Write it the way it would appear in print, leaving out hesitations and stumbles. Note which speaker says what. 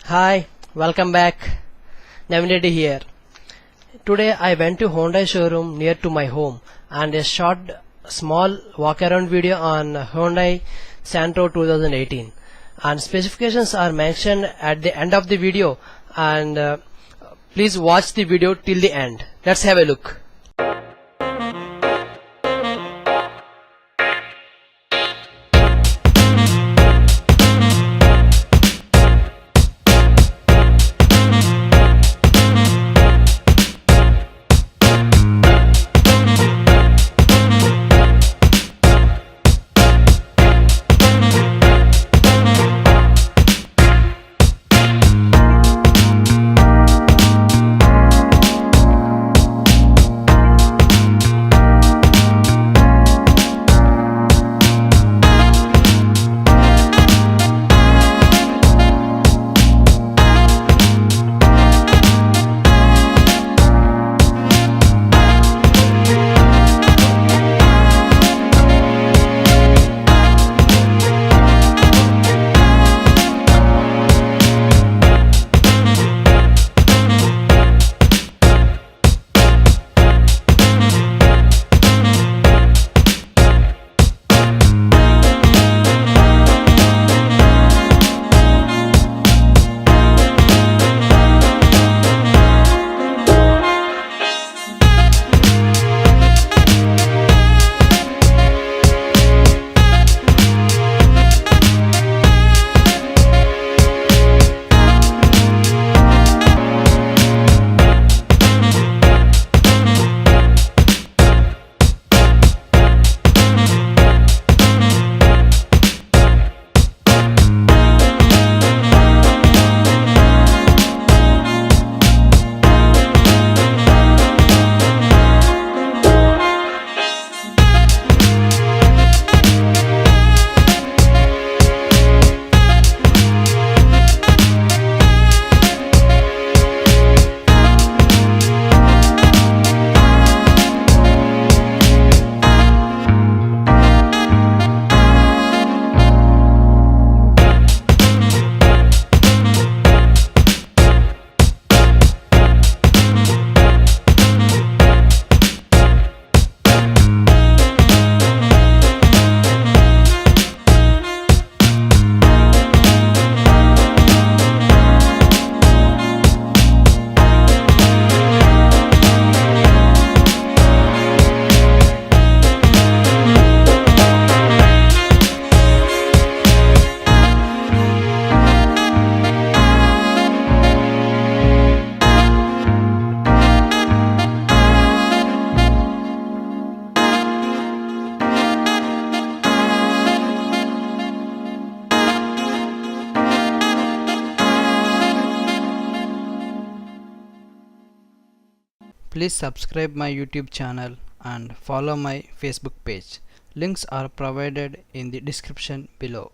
Speaker 1: Hi, welcome back. Navigator here. Today I went to Hyundai showroom near to my home and I shot small walk around video on Hyundai Santro 2018 and specifications are mentioned at the end of the video and please watch the video till the end. Let's have a look.
Speaker 2: Please subscribe my YouTube channel and follow my Facebook page. Links are provided in the description below.